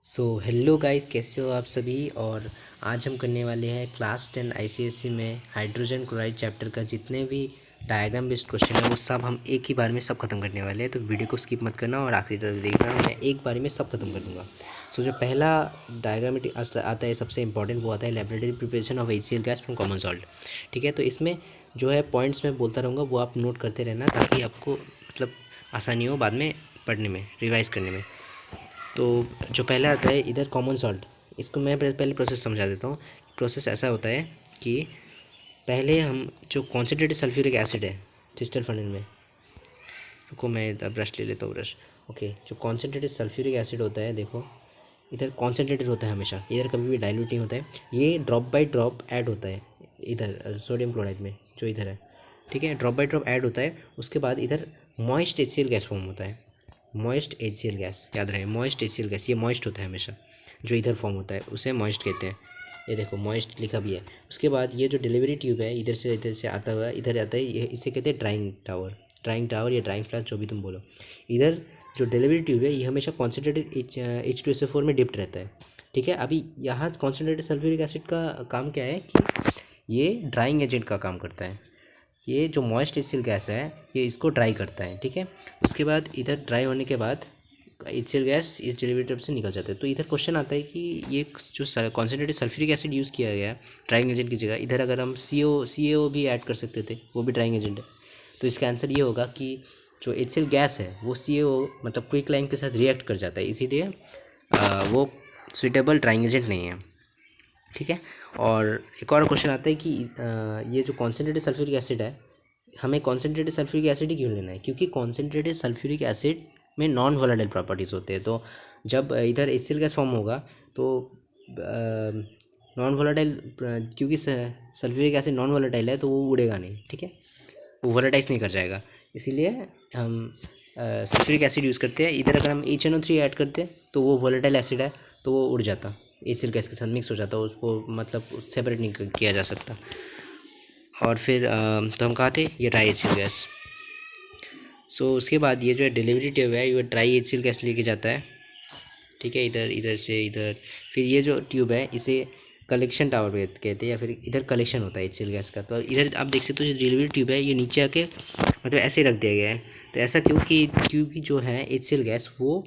Hello guys, कैसे हो आप सभी। और आज हम करने वाले हैं क्लास 10 आईसीएसई में हाइड्रोजन क्लोराइड चैप्टर का जितने भी डायग्राम बेस्ड क्वेश्चन है वो सब हम एक ही बार में सब खत्म करने वाले हैं। तो वीडियो को स्किप मत करना और आखिरी तक देखना, मैं एक बार में सब खत्म कर दूंगा। जो पहला डायग्राम आता है सबसे इंपॉर्टेंट, वो आता है laboratory preparation of HCl gas from common salt. ठीक है, तो इसमें जो है पॉइंट्स मैं बोलता रहूँगा वो आप नोट करते रहना, ताकि आपको मतलब आसानी हो बाद में पढ़ने में, रिवाइज करने में। तो जो पहला आता है इधर कॉमन सॉल्ट, इसको मैं पहले प्रोसेस समझा देता हूँ। प्रोसेस ऐसा होता है कि पहले हम जो कॉन्सेंट्रेटेड सल्फ्यूरिक एसिड है डिस्टल फनल में, रुको मैं ब्रश ले लेता हूँ, ब्रश। ओके, जो कॉन्सेंट्रेटेड सल्फ्यूरिक एसिड होता है, देखो इधर कॉन्सेंट्रेटेड होता है हमेशा, इधर कभी भी डाइल्यूट नहीं होता है। ये ड्रॉप बाय ड्रॉप ऐड होता है इधर सोडियम क्लोराइड में, जो इधर है। ठीक है, ड्रॉप बाय ड्रॉप ऐड होता है, उसके बाद इधर मॉइस्ट HCl गैस फॉर्म होता है। मॉइस्ट HCl गैस, याद रहे, मॉइस्ट HCl गैस, ये मॉइस्ट होता है हमेशा, जो इधर फॉर्म होता है उसे मॉइस्ट कहते हैं। ये देखो मॉइस्ट लिखा भी है। उसके बाद ये जो डिलीवरी ट्यूब है इधर से आता हुआ इधर आता है, ये इसे कहते हैं ड्राइंग टावर। ड्राइंग टावर या ड्राइंग फ्लास्क, जो भी तुम बोलो। इधर जो डिलीवरी ट्यूब है ये हमेशा कॉन्सेंट्रेटेड H2SO4 में डिप्ट रहता है। ठीक है, अभी यहाँ कॉन्सेंट्रेटेड सल्फ्यूरिक एसिड का काम क्या है कि ये ड्राइंग एजेंट का काम करता है। ये जो मॉइस्ट HCl गैस है ये इसको ड्राई करता है। ठीक है, उसके बाद इधर ड्राई होने के बाद HCl गैस इस डेरिवेटिव से निकल जाता है। तो इधर क्वेश्चन आता है कि ये जो कॉन्सेंट्रेटेड सल्फ्यूरिक एसिड यूज़ किया गया है ड्राइंग एजेंट की जगह, इधर अगर हम CaO भी ऐड कर सकते थे, वो भी ड्राइंग एजेंट है। तो इसका आंसर ये होगा कि जो HCl गैस है वो CaO मतलब क्विक लाइम के साथ रिएक्ट कर जाता है, इसीलिए वो सुइटेबल ड्राइंग एजेंट नहीं है। ठीक है, और एक और क्वेश्चन आता है कि ये जो कॉन्सेंट्रेटेड सल्फ्यूरिक एसिड है, हमें कॉन्सेंट्रेटेड सल्फ्यूरिक एसिड ही क्यों लेना है, क्योंकि कॉन्सेंट्रेटेड सल्फ्यूरिक एसिड में नॉन वोलेटाइल प्रॉपर्टीज़ होते हैं। तो जब इधर HCl गैस फॉर्म होगा तो नॉन वोलेटाइल, क्योंकि सल्फ्यूरिक एसिड नॉन वोलेटाइल है तो वो उड़ेगा नहीं। ठीक है, वो वोलेटाइज नहीं कर जाएगा, इसीलिए हम सल्फ्यूरिक एसिड यूज़ करते हैं। इधर अगर हम HNO3 ऐड करते तो वो वोलेटाइल एसिड है तो वो उड़ जाता, HCl गैस के साथ मिक्स हो जाता, उसको मतलब सेपरेट नहीं किया जा सकता। और फिर तो हम कहा थे ये ड्राई HCl गैस। उसके बाद ये जो है डिलीवरी ट्यूब है ये ड्राई HCl गैस लेके जाता है। ठीक है, इधर इधर से इधर, फिर ये जो ट्यूब है इसे कलेक्शन टावर कहते हैं, या फिर इधर कलेक्शन होता है HCl गैस का। तो इधर आप देख सकते हो जो डिलीवरी ट्यूब है ये नीचे आके मतलब ऐसे रख दिया गया है। तो ऐसा क्योंकि जो है HCl गैस वो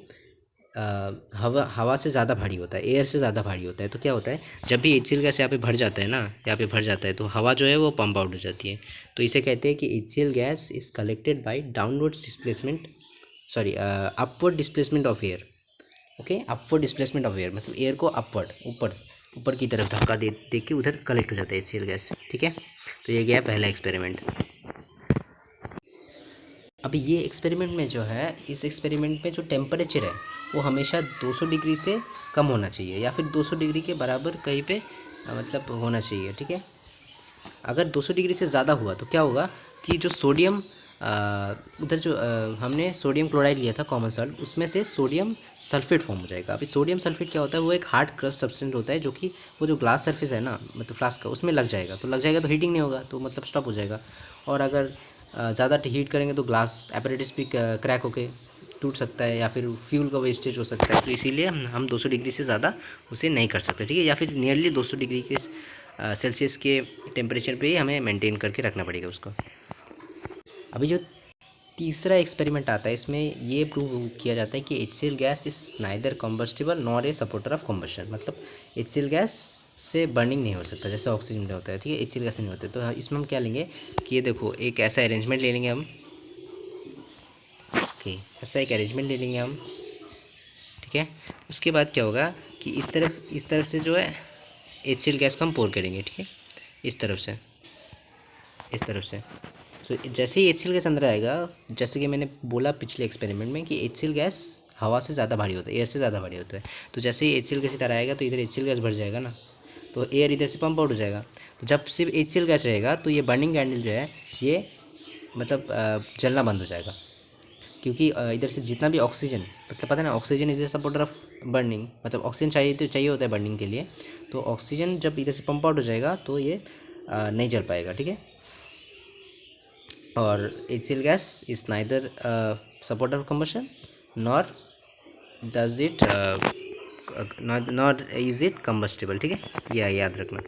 हवा से ज़्यादा भारी होता है, एयर से ज़्यादा भारी होता है। तो क्या होता है, जब भी HCl गैस यहाँ पे भर जाता है ना, यहाँ पे भर जाता है तो हवा जो है वो पंप आउट हो जाती है। तो इसे कहते हैं कि HCl gas is collected by downwards displacement, sorry upward displacement of air. Okay, upward displacement of air मतलब एयर को अपवर्ड, ऊपर ऊपर की तरफ धक्का दे के उधर कलेक्ट हो जाता है HCl गैस। ठीक है, तो ये गया पहला एक्सपेरिमेंट। अभी ये एक्सपेरिमेंट में जो है, इस एक्सपेरिमेंट में जो टेम्परेचर है वो हमेशा 200 डिग्री से कम होना चाहिए, या फिर 200 डिग्री के बराबर कहीं पे मतलब होना चाहिए। ठीक है, अगर 200 डिग्री से ज़्यादा हुआ तो क्या होगा कि जो सोडियम उधर जो हमने सोडियम क्लोराइड लिया था कॉमन सॉल्ट, उसमें से सोडियम सल्फेट फॉर्म हो जाएगा। अभी सोडियम सल्फेट क्या होता है, वो एक हार्ड क्रस्ट सब्सटेंस होता है, जो कि वो जो ग्लास सरफेस है ना मतलब फ्लास्क का, उसमें लग जाएगा। तो लग जाएगा तो हीटिंग नहीं होगा, तो मतलब स्टॉप हो जाएगा। और अगर ज़्यादा हीट करेंगे तो ग्लास एपरेटिस भी क्रैक होके टूट सकता है, या फिर फ्यूल का वेस्टेज हो सकता है। तो इसीलिए हम 200 डिग्री से ज़्यादा उसे नहीं कर सकते। ठीक है, या फिर नियरली 200 डिग्री के सेल्सियस के टेम्परेचर पे ही हमें मेंटेन करके रखना पड़ेगा उसको। अभी जो तीसरा एक्सपेरिमेंट आता है, इसमें ये प्रूव किया जाता है कि HCl gas is neither combustible nor a supporter of combustion. मतलब HCl गैस से बर्निंग नहीं हो सकता जैसे ऑक्सीजन में होता है। ठीक है, HCl गैस नहीं होता। तो इसमें हम क्या लेंगे कि ये देखो एक ऐसा अरेंजमेंट ले लेंगे हम। ओके, ऐसा एक अरेंजमेंट ले लेंगे हम। ठीक है, उसके बाद क्या होगा कि इस तरफ से जो है HCl गैस को हम पोर करेंगे। ठीक है, इस तरफ से, इस तरफ से। तो जैसे ही HCl गैस अंदर आएगा, जैसे कि मैंने बोला पिछले एक्सपेरिमेंट में कि HCl गैस हवा से ज़्यादा भारी होता है, एयर से ज़्यादा भारी होता है। तो जैसे ही HCl गैस इधर आएगा तो इधर HCl गैस भर जाएगा ना, तो एयर इधर से पंप आउट हो जाएगा। तो जब सिर्फ HCl गैस रहेगा तो ये बर्निंग कैंडल जो है ये मतलब जलना बंद हो जाएगा, क्योंकि इधर से जितना भी ऑक्सीजन, मतलब पता है ना, oxygen is a supporter of burning, मतलब ऑक्सीजन चाहिए होता है बर्निंग के लिए। तो ऑक्सीजन जब इधर से पंप आउट हो जाएगा तो ये नहीं जल पाएगा। ठीक है, और HCl gas is neither supporter of combustion nor does it not is it combustible, ठीक है, ये याद रखना।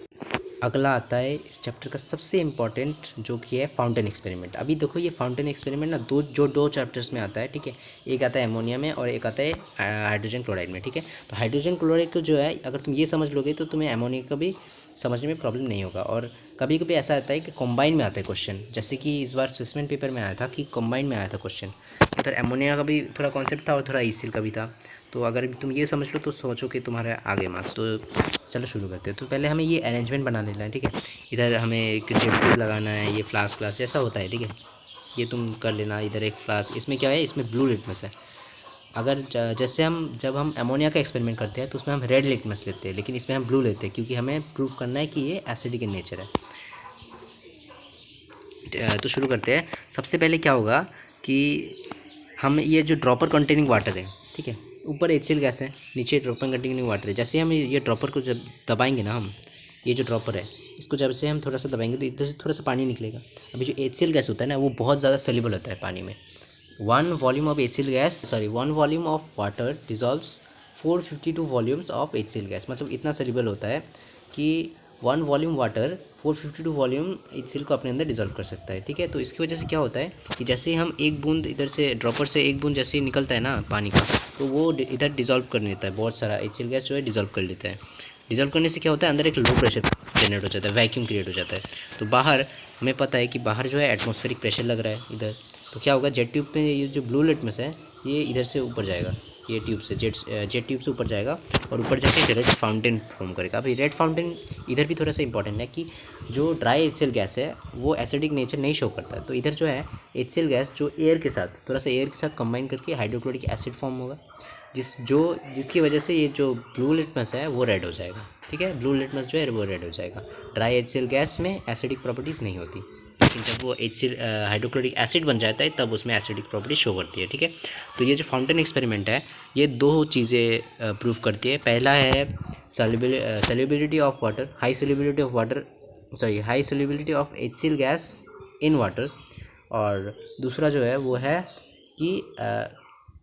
अगला आता है इस चैप्टर का सबसे इम्पॉर्टेंट, जो कि है फाउंटेन एक्सपेरिमेंट। अभी देखो ये फाउंटेन एक्सपेरिमेंट ना दो चैप्टर्स में आता है, ठीक है। एक आता है अमोनिया में और एक आता है हाइड्रोजन क्लोराइड में, ठीक है। तो हाइड्रोजन क्लोराइड को जो है अगर तुम ये समझ लोगे तो तुम्हें अमोनिया का भी समझने में प्रॉब्लम नहीं होगा। और कभी कभी ऐसा आता है कि कॉम्बाइन में आता है क्वेश्चन, जैसे कि इस बार स्पेसिमेन पेपर में आया था कि कॉम्बाइन में आया था क्वेश्चन। इधर अमोनिया का भी थोड़ा कॉन्सेप्ट था और थोड़ा ईसीएल का भी था। तो अगर तुम ये समझ लो तो सोचो कि तुम्हारे आगे मार्क्स। तो चलो शुरू करते हैं। तो पहले हमें ये अरेंजमेंट बना लेना है, ठीक है। इधर हमें एक जेट लगाना है, ये फ्लास्क जैसा होता है, ठीक है। ये तुम कर लेना। इधर एक फ्लास्क, इसमें क्या है, इसमें ब्लू लिटमस है। अगर जैसे हम जब हम अमोनिया का एक्सपेरिमेंट करते हैं तो उसमें हम रेड लिटमस लेते हैं, लेकिन इसमें हम ब्लू लेते हैं क्योंकि हमें प्रूव करना है कि ये एसिडिक इन नेचर है। तो शुरू करते हैं। सबसे पहले क्या होगा कि हम ये जो ड्रॉपर कंटेनिंग वाटर है, ठीक है, ऊपर HCl गैस है, नीचे ड्रॉपर कंटेनिंग वाटर है। जैसे हम ये ड्रॉपर को जब दबाएंगे ना, हम ये जो ड्रॉपर है इसको जब से हम थोड़ा सा दबाएंगे तो इधर से थोड़ा सा पानी निकलेगा। अभी जो HCl गैस होता है ना वो बहुत ज़्यादा सेल्युबल होता है पानी में। 1 volume of water dissolves 452 volumes of HCl gas. मतलब इतना सेल्युबल होता है कि 1 वॉल्यूम वाटर 452 वॉल्यूम HCl को अपने अंदर डिजॉल्व कर सकता है, ठीक है। तो इसकी वजह से क्या होता है कि जैसे हम एक बूंद इधर से ड्रॉपर से एक बूंद जैसे ही निकलता है ना पानी का, तो वो इधर डिजॉल्व कर लेता है, बहुत सारा HCl गैस जो है डिजॉल्व कर लेता है। डिजॉल्व करने से क्या होता है, अंदर एक लो प्रेशर जनरेट हो जाता है, वैक्यूम क्रिएट हो जाता है। तो बाहर हमें पता है कि बाहर जो है एटमॉस्फेरिक प्रेशर लग रहा है इधर। तो क्या होगा, जेट ट्यूब पे ये जो ब्लू लिटमस है ये इधर से ऊपर जाएगा, ये ट्यूब से जेट ट्यूब से ऊपर जाएगा और ऊपर जाके रेड फाउंटेन फॉर्म करेगा। अभी रेड फाउंटेन इधर भी थोड़ा सा इंपॉर्टेंट है कि जो ड्राई HCl गैस है वो एसिडिक नेचर नहीं शो करता है। तो इधर जो है HCl गैस जो एयर के साथ थोड़ा सा एयर के साथ कंबाइन करके हाइड्रोक्लोरिक एसिड फॉर्म होगा, जिसकी वजह से ये जो ब्लू लिटमस है वो रेड हो जाएगा, ठीक है। ब्लू लिटमस जो है वो रेड हो जाएगा। ड्राई HCl गैस में एसिडिक प्रॉपर्टीज़ नहीं होती, लेकिन जब वो हाइड्रोक्लोरिक एसिड बन जाता है तब उसमें एसिडिक प्रॉपर्टी शो करती है, ठीक है। तो ये जो फाउंटेन एक्सपेरिमेंट है ये दो चीज़ें प्रूव करती है। पहला है solubility of water, high solubility of HCl gas in water, और दूसरा जो है वो है कि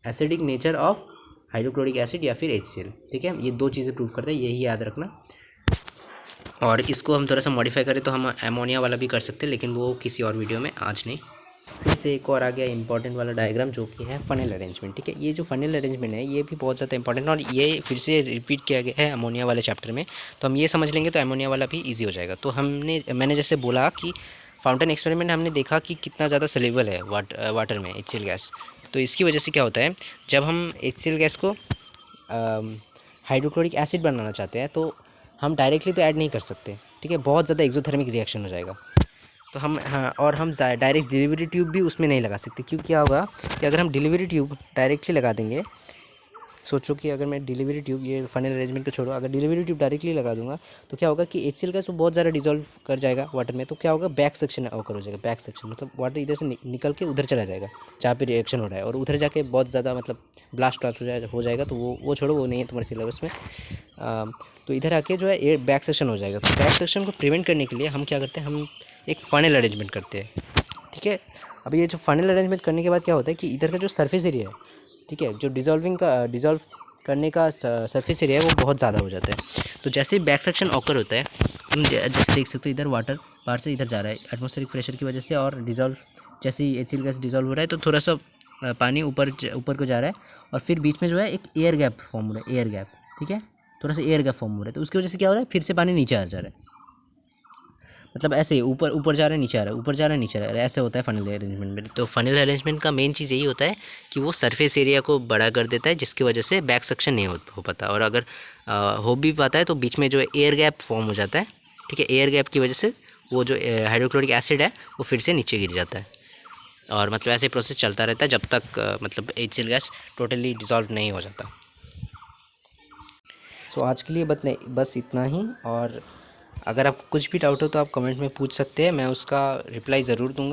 acidic nature of hydrochloric acid या फिर HCl, ठीक है। ये दो चीज़ें प्रूव करता है, यही याद रखना। और इसको हम थोड़ा सा मॉडिफाई करें तो हम अमोनिया वाला भी कर सकते हैं, लेकिन वो किसी और वीडियो में, आज नहीं। फिर से एक और आ गया इंपॉर्टेंट वाला डायग्राम जो कि है फनल अरेंजमेंट, ठीक है। ये जो फनल अरेंजमेंट है ये भी बहुत ज़्यादा इंपॉर्टेंट है और ये फिर से रिपीट किया गया है अमोनिया वाले चैप्टर में। तो हम ये समझ लेंगे तो अमोनिया वाला भी ईजी हो जाएगा। तो मैंने जैसे बोला कि फाउंटेन एक्सपेरिमेंट हमने देखा कि कितना ज़्यादा सॉल्युबल है वाटर में HCl गैस। तो इसकी वजह से क्या होता है, जब हम HCl गैस को हाइड्रोक्लोरिक एसिड बनाना चाहते हैं तो हम डायरेक्टली तो ऐड नहीं कर सकते, ठीक है, बहुत ज़्यादा एक्सोथर्मिक रिएक्शन हो जाएगा। तो हम और हम डायरेक्ट डिलीवरी ट्यूब भी उसमें नहीं लगा सकते, क्योंकि क्या होगा कि अगर हम डिलीवरी ट्यूब डायरेक्टली लगा देंगे, सोचो कि अगर मैं डिलीवरी ट्यूब, ये फनल अरेंजमेंट को छोड़ो, अगर डिलीवरी ट्यूब डायरेक्टली लगा दूंगा तो क्या होगा कि HCl गैस वो बहुत ज़्यादा डिजॉल्व कर जाएगा वाटर में। तो क्या होगा, बैक सेक्शन ऑकर हो जाएगा, बैक सेक्शन मतलब वाटर इधर से निकल के उधर चला जाएगा जहाँ पे रिएक्शन हो रहा है, और उधर जाके बहुत ज़्यादा मतलब ब्लास्ट हो जाएगा। तो वो छोड़ो, वो नहीं है तुम्हारे सिलेबस में। तो इधर आके जो है एयर बैक सेक्शन हो जाएगा। तो बैक सेक्शन को प्रिवेंट करने के लिए हम क्या करते हैं, हम एक फनल अरेंजमेंट करते हैं, ठीक है। अभी ये जो फनल अरेंजमेंट करने के बाद क्या होता है कि इधर का जो सरफेस एरिया है, ठीक है, जो डिज़ोल्व करने का सरफेस एरिया है वो बहुत ज़्यादा हो जाता है। तो जैसे ही बैक सेक्शन ऑकर होता है, हम जैसे देख सकते हो इधर वाटर बाहर से इधर जा रहा है एटमॉस्फेरिक प्रेशर की वजह से, और डिज़ोल्व जैसे ही HCl गैस डिज़ोल्व हो रहा है तो थोड़ा सा पानी ऊपर को जा रहा है, और फिर बीच में जो है एक एयर गैप फॉर्म हो रहा है, एयर गैप, ठीक है, थोड़ा सा एयर गैप फॉर्म हो रहा है। तो उसकी वजह से क्या हो रहा है, फिर से पानी नीचे आ जा रहा है, मतलब ऐसे ही ऊपर जा रहा है, नीचे आ रहा है, ऊपर जा रहा है, नीचे आ रहा है, ऐसे होता है फनल अरेंजमेंट में। तो फनल अरेंजमेंट का मेन चीज़ यही होता है कि वो सरफेस एरिया को बड़ा कर देता है, जिसकी वजह से बैक सक्शन नहीं हो पाता, और अगर हो भी पाता है तो बीच में जो एयर गैप फॉर्म हो जाता है, ठीक है। एयर गैप की वजह से वो जो हाइड्रोक्लोरिक एसिड है वो फिर से नीचे गिर जाता है, और मतलब ऐसे प्रोसेस चलता रहता है जब तक मतलब HCl गैस टोटली डिज़ोल्व नहीं हो जाता। सो आज के लिए बस इतना ही, और अगर आपको कुछ भी डाउट हो तो आप कमेंट में पूछ सकते हैं, मैं उसका रिप्लाई ज़रूर दूंगा।